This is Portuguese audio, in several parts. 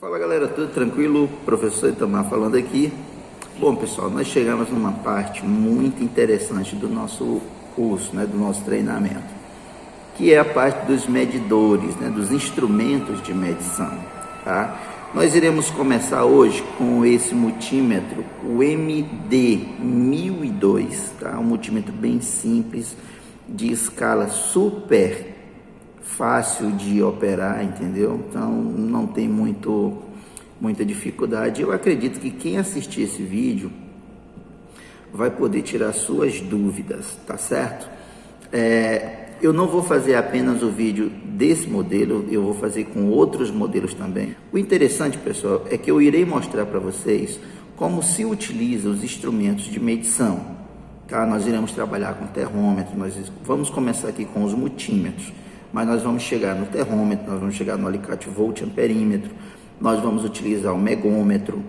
Fala galera, tudo tranquilo? Professor Itamar falando aqui. Bom pessoal, nós chegamos numa parte muito interessante do nosso curso, do nosso treinamento, que é a parte dos medidores, dos instrumentos de medição, tá? Nós iremos começar hoje com esse multímetro, o MD1002, tá? Um multímetro bem simples, de escala super fácil de operar, entendeu? Então não tem muita dificuldade. Eu acredito que quem assistir esse vídeo vai poder tirar suas dúvidas, tá certo? Eu não vou fazer apenas o vídeo desse modelo, eu vou fazer com outros modelos também. O interessante, pessoal, é que eu irei mostrar para vocês como se utiliza os instrumentos de medição, tá? Nós iremos trabalhar com termômetro, nós vamos começar aqui com os multímetros, mas nós vamos chegar no termômetro, nós vamos chegar no alicate voltamperímetro, nós vamos utilizar o megômetro,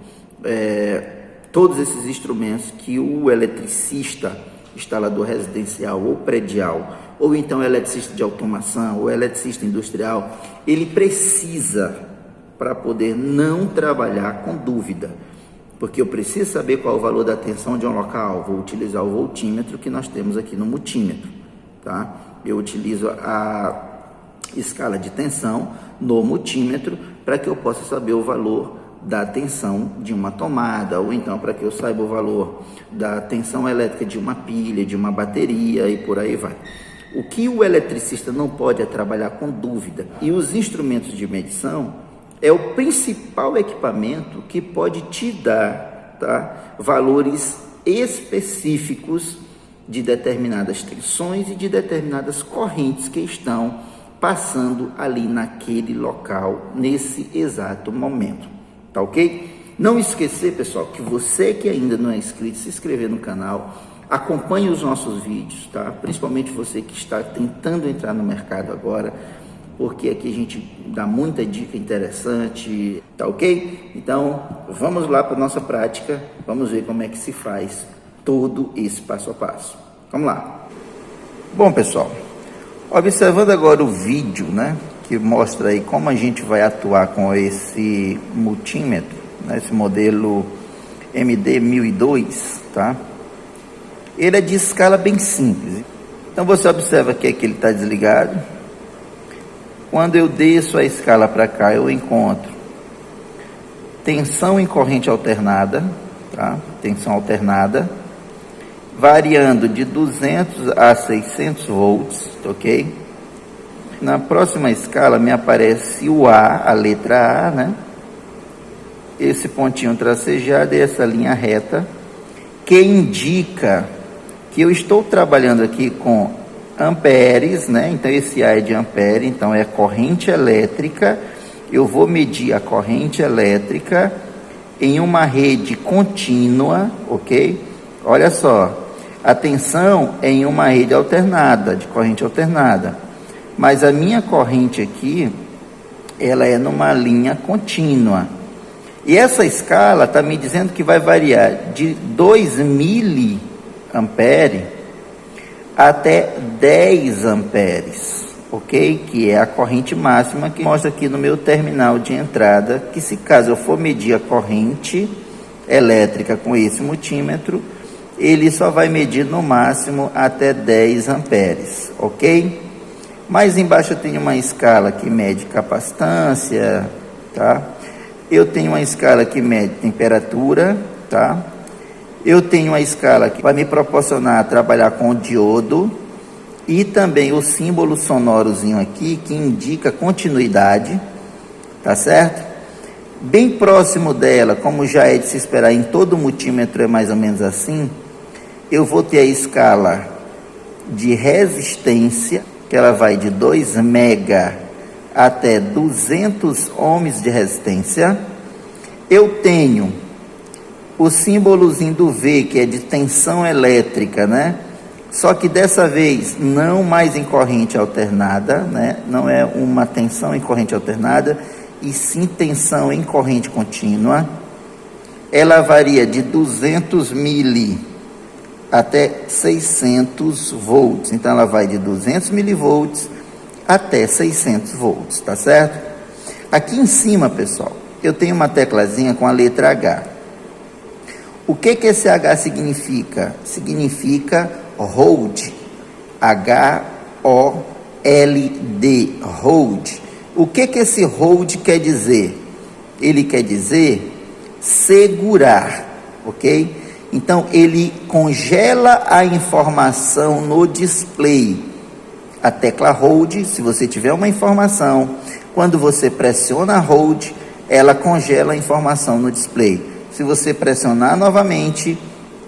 todos esses instrumentos que o eletricista, instalador residencial ou predial, ou então eletricista de automação, ou eletricista industrial, ele precisa para poder não trabalhar com dúvida, porque eu preciso saber qual é o valor da tensão de um local, vou utilizar o voltímetro que nós temos aqui no multímetro, tá? Eu utilizo a escala de tensão no multímetro para que eu possa saber o valor da tensão de uma tomada, ou então para que eu saiba o valor da tensão elétrica de uma pilha, de uma bateria e por aí vai. O que o eletricista não pode é trabalhar com dúvida, e os instrumentos de medição é o principal equipamento que pode te dar, tá, valores específicos de determinadas tensões e de determinadas correntes que estão passando ali naquele local, nesse exato momento, tá ok? Não esquecer, pessoal, que você que ainda não é inscrito, se inscrever no canal, acompanhe os nossos vídeos, tá? Principalmente você que está tentando entrar no mercado agora, porque aqui a gente dá muita dica interessante, tá ok? Então, vamos lá para a nossa prática, vamos ver como é que se faz todo esse passo a passo. Vamos lá. Bom, pessoal, observando agora o vídeo, que mostra aí como a gente vai atuar com esse multímetro, esse modelo MD1002, tá? Ele é de escala bem simples. Então você observa aqui que ele está desligado. Quando eu desço a escala para cá, eu encontro tensão em corrente alternada, tá? Tensão alternada, variando de 200 a 600 volts, ok? Na próxima escala me aparece o A, a letra A, Esse pontinho tracejado e essa linha reta, que indica que eu estou trabalhando aqui com amperes, Então esse A é de ampere, então é corrente elétrica. Eu vou medir a corrente elétrica em uma rede contínua, ok? Olha só. A tensão é em uma rede alternada, de corrente alternada, mas a minha corrente aqui, ela é numa linha contínua. E essa escala está me dizendo que vai variar de 2 miliamperes até 10 amperes, ok? Que é a corrente máxima que mostra aqui no meu terminal de entrada, que se caso eu for medir a corrente elétrica com esse multímetro, ele só vai medir no máximo até 10 amperes, ok? Mais embaixo eu tenho uma escala que mede capacitância, tá? Eu tenho uma escala que mede temperatura, tá? Eu tenho uma escala que vai me proporcionar trabalhar com o diodo e também o símbolo sonorozinho aqui que indica continuidade, tá certo? Bem próximo dela, como já é de se esperar em todo multímetro, é mais ou menos assim, eu vou ter a escala de resistência, que ela vai de 2 mega até 200 ohms de resistência. Eu tenho o símbolozinho do V, que é de tensão elétrica, Só que dessa vez não mais em corrente alternada, Não é uma tensão em corrente alternada, e sim tensão em corrente contínua. Ela varia de 200 mili até 600 volts. Então ela vai de 200 milivolts até 600 volts, tá certo? Aqui em cima, pessoal, eu tenho uma teclazinha com a letra H. O que esse H significa? Significa hold, H-O-L-D, hold. O que esse hold quer dizer? Ele quer dizer segurar, ok? Então, ele congela a informação no display. A tecla hold, se você tiver uma informação, quando você pressiona hold, ela congela a informação no display. Se você pressionar novamente,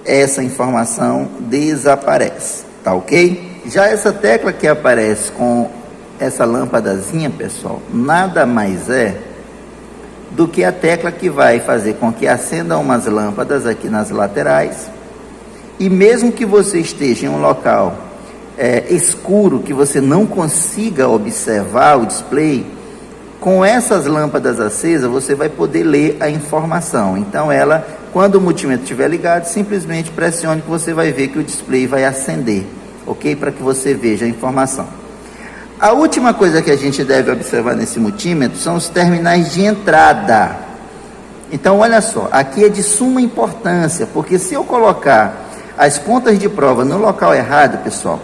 essa informação desaparece, tá ok? Já essa tecla que aparece com essa lâmpadazinha, pessoal, nada mais é do que a tecla que vai fazer com que acendam umas lâmpadas aqui nas laterais, e mesmo que você esteja em um local escuro, que você não consiga observar o display, com essas lâmpadas acesas você vai poder ler a informação. Então ela, quando o multímetro estiver ligado, simplesmente pressione que você vai ver que o display vai acender, ok? Para que você veja a informação. A última coisa que a gente deve observar nesse multímetro são os terminais de entrada. Então, olha só, aqui é de suma importância, porque se eu colocar as pontas de prova no local errado, pessoal,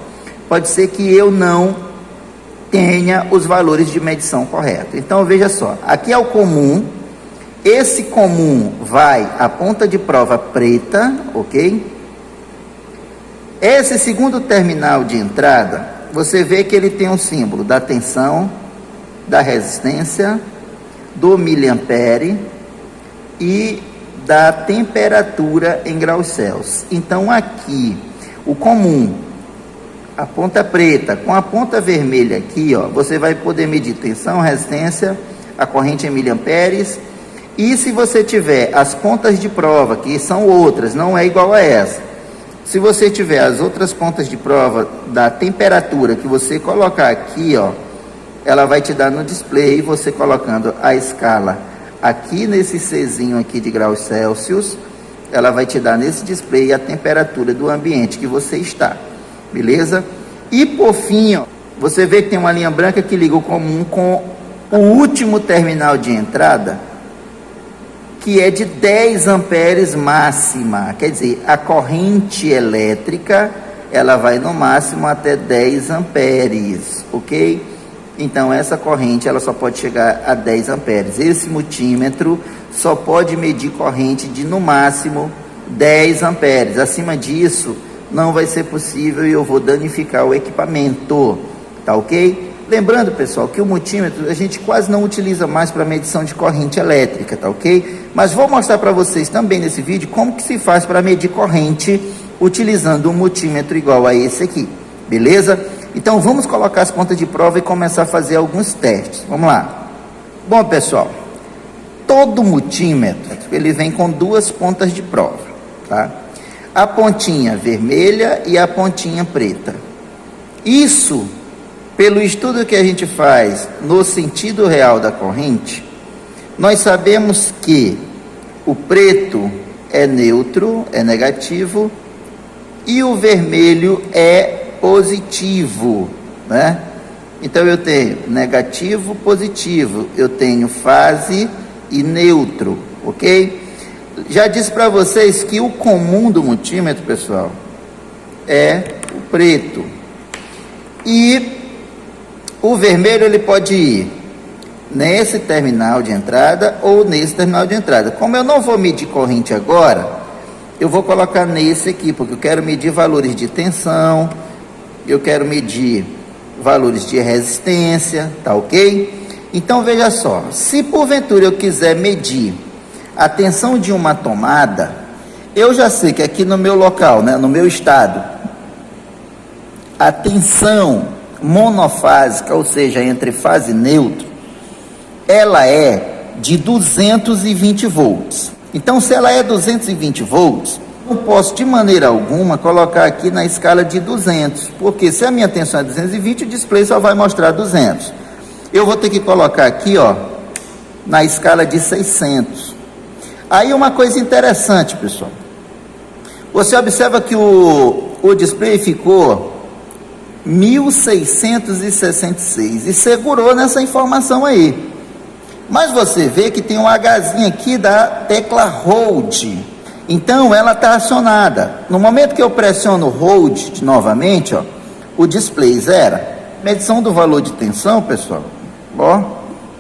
pode ser que eu não tenha os valores de medição corretos. Então, veja só, aqui é o comum, esse comum vai à ponta de prova preta, ok? Esse segundo terminal de entrada, você vê que ele tem um símbolo da tensão, da resistência, do miliampere e da temperatura em graus Celsius. Então aqui, o comum, a ponta preta com a ponta vermelha aqui, ó, você vai poder medir tensão, resistência, a corrente em miliamperes. E se você tiver as pontas de prova, que são outras, não é igual a essa. Se você tiver as outras pontas de prova da temperatura que você colocar aqui, ó, ela vai te dar no display, você colocando a escala aqui nesse Czinho aqui de graus Celsius, ela vai te dar nesse display a temperatura do ambiente que você está, beleza? E por fim, ó, você vê que tem uma linha branca que liga o comum com o último terminal de entrada, que é de 10 amperes máxima, quer dizer, a corrente elétrica, ela vai no máximo até 10 amperes, ok? Então, essa corrente, ela só pode chegar a 10 amperes. Esse multímetro só pode medir corrente de, no máximo, 10 amperes. Acima disso, não vai ser possível e eu vou danificar o equipamento, tá ok? Lembrando, pessoal, que o multímetro a gente quase não utiliza mais para medição de corrente elétrica, tá ok? Mas vou mostrar para vocês também nesse vídeo como que se faz para medir corrente utilizando um multímetro igual a esse aqui, beleza? Então vamos colocar as pontas de prova e começar a fazer alguns testes. Vamos lá. Bom, pessoal, todo multímetro ele vem com duas pontas de prova, tá? A pontinha vermelha e a pontinha preta. Isso, pelo estudo que a gente faz no sentido real da corrente, nós sabemos que o preto é neutro, é negativo, e o vermelho é positivo, né? Então eu tenho negativo, positivo, eu tenho fase e neutro, ok? Já disse para vocês que o comum do multímetro, pessoal, é o preto. E o vermelho ele pode ir nesse terminal de entrada ou nesse terminal de entrada. Como eu não vou medir corrente agora, eu vou colocar nesse aqui, porque eu quero medir valores de tensão, eu quero medir valores de resistência, tá ok? Então veja só, se porventura eu quiser medir a tensão de uma tomada, eu já sei que aqui no meu local, né, no meu estado, a tensão monofásica, ou seja, entre fase e neutro, ela é de 220 volts. Então, se ela é 220 volts, não posso de maneira alguma colocar aqui na escala de 200, porque se a minha tensão é 220, o display só vai mostrar 200. Eu vou ter que colocar aqui, ó, na escala de 600. Aí uma coisa interessante, pessoal. Você observa que o display ficou 1666 e segurou nessa informação aí. Mas você vê que tem um Hzinho aqui da tecla Hold. Então ela está acionada. No momento que eu pressiono Hold novamente, ó, o display zera. Medição do valor de tensão, pessoal, ó,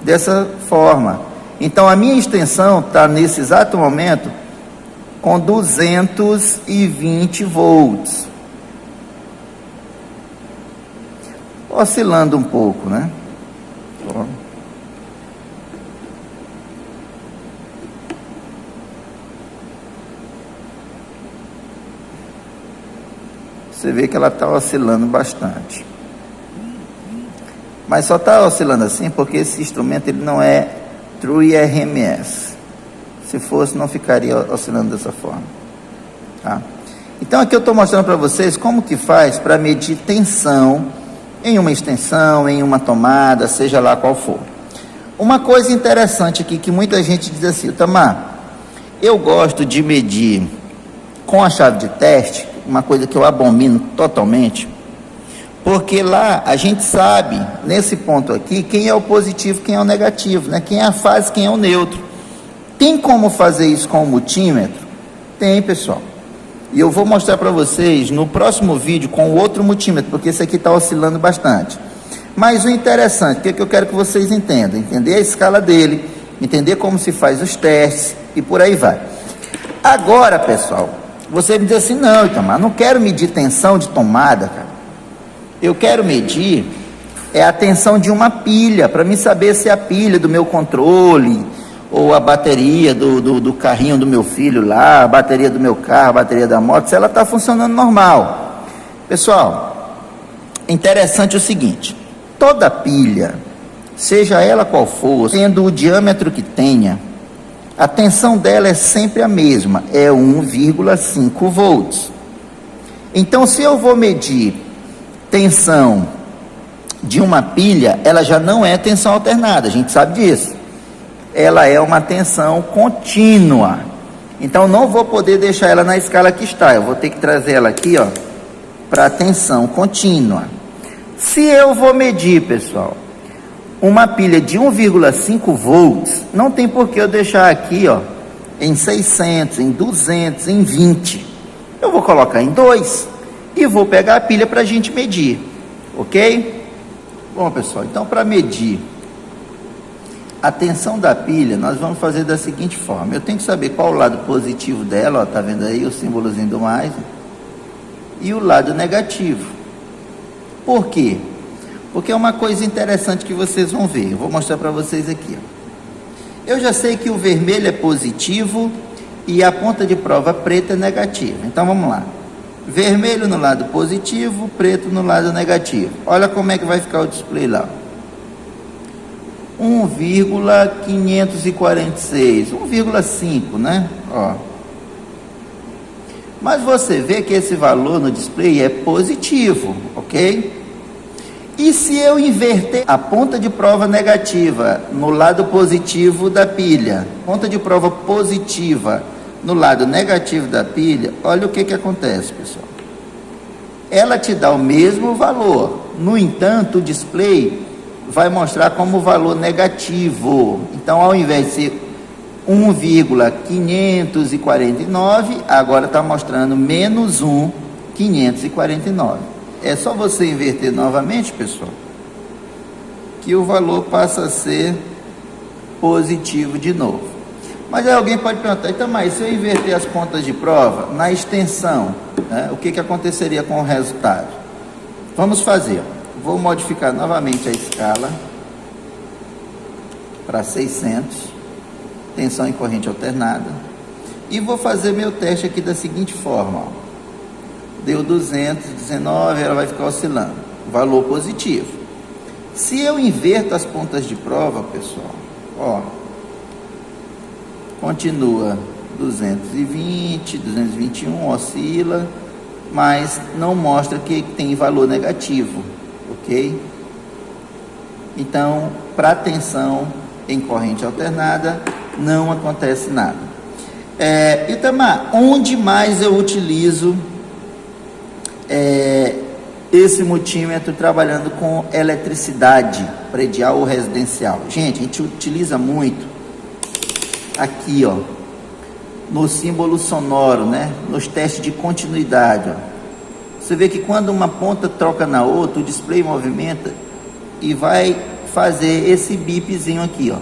dessa forma. Então a minha extensão está nesse exato momento com 220 volts. Oscilando um pouco, né? Ó. Você vê que ela está oscilando bastante. Mas só está oscilando assim porque esse instrumento ele não é True RMS. Se fosse, não ficaria oscilando dessa forma. Tá? Então aqui eu estou mostrando para vocês como que faz para medir tensão em uma extensão, em uma tomada, seja lá qual for. Uma coisa interessante aqui que muita gente diz assim: Tamar, eu gosto de medir com a chave de teste, uma coisa que eu abomino totalmente, porque lá a gente sabe, nesse ponto aqui, quem é o positivo, quem é o negativo, né? Quem é a fase, quem é o neutro. Tem como fazer isso com o multímetro? Tem, pessoal. E eu vou mostrar para vocês no próximo vídeo com o outro multímetro, porque esse aqui está oscilando bastante. Mas o interessante, o que eu quero que vocês entendam? Entender a escala dele, entender como se faz os testes e por aí vai. Agora, pessoal, você me diz assim: não, Itamar, não quero medir tensão de tomada, cara. Eu quero medir a tensão de uma pilha, para mim saber se a pilha do meu controle, ou a bateria do carrinho do meu filho lá, a bateria do meu carro, a bateria da moto, se ela está funcionando normal. Pessoal, interessante o seguinte: toda pilha, seja ela qual for, tendo o diâmetro que tenha, a tensão dela é sempre a mesma, é 1,5 volts. Então, se eu vou medir tensão de uma pilha, ela já não é tensão alternada, a gente sabe disso. Ela é uma tensão contínua. Então, não vou poder deixar ela na escala que está, eu vou ter que trazer ela aqui, ó, para tensão contínua. Se eu vou medir, pessoal, uma pilha de 1,5 volts, não tem por que eu deixar aqui, ó, em 600, em 200, em 20. Eu vou colocar em 2 e vou pegar a pilha para a gente medir, ok? Bom, pessoal, então para medir a tensão da pilha, nós vamos fazer da seguinte forma: eu tenho que saber qual o lado positivo dela, ó, tá vendo aí o símbolozinho do mais, e o lado negativo. Por quê? Porque é uma coisa interessante que vocês vão ver. Eu vou mostrar para vocês aqui, ó. Eu já sei que o vermelho é positivo e a ponta de prova preta é negativa. Então vamos lá: vermelho no lado positivo, preto no lado negativo. Olha como é que vai ficar o display lá. 1,546, 1,5, né? Ó. Mas você vê que esse valor no display é positivo, ok? E se eu inverter a ponta de prova negativa no lado positivo da pilha, ponta de prova positiva no lado negativo da pilha, olha o que acontece, pessoal. Ela te dá o mesmo valor, no entanto, o display vai mostrar como valor negativo. Então, ao invés de ser 1,549, agora está mostrando menos 1,549. É só você inverter novamente, pessoal, que o valor passa a ser positivo de novo. Mas aí alguém pode perguntar: então, mas se eu inverter as pontas de prova na extensão, né, o que aconteceria com o resultado? Vamos fazer. Vou modificar novamente a escala para 600, tensão em corrente alternada, e vou fazer meu teste aqui da seguinte forma, ó. Deu 219, ela vai ficar oscilando, valor positivo. Se eu inverto as pontas de prova, pessoal, ó, continua 220, 221, oscila, mas não mostra que tem valor negativo, ok? Então, para tensão em corrente alternada, não acontece nada. Itamar, onde mais eu utilizo esse multímetro trabalhando com eletricidade predial ou residencial. Gente, a gente utiliza muito aqui, ó, no símbolo sonoro, né? Nos testes de continuidade, ó. Você vê que quando uma ponta troca na outra, o display movimenta e vai fazer esse bipzinho aqui, ó.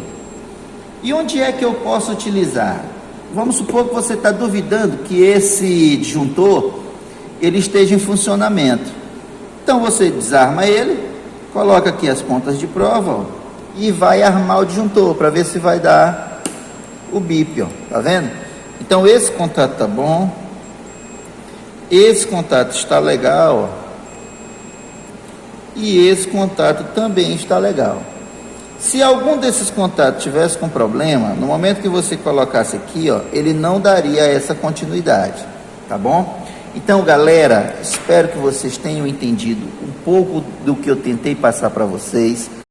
E onde é que eu posso utilizar? Vamos supor que você está duvidando que esse disjuntor ele esteja em funcionamento. Então você desarma ele, coloca aqui as pontas de prova, ó, e vai armar o disjuntor para ver se vai dar o bip, ó. Tá vendo? Então esse contato tá bom, esse contato está legal, ó, e esse contato também está legal. Se algum desses contatos tivesse com problema, no momento que você colocasse aqui, ó, ele não daria essa continuidade, tá bom? Então, galera, espero que vocês tenham entendido um pouco do que eu tentei passar para vocês.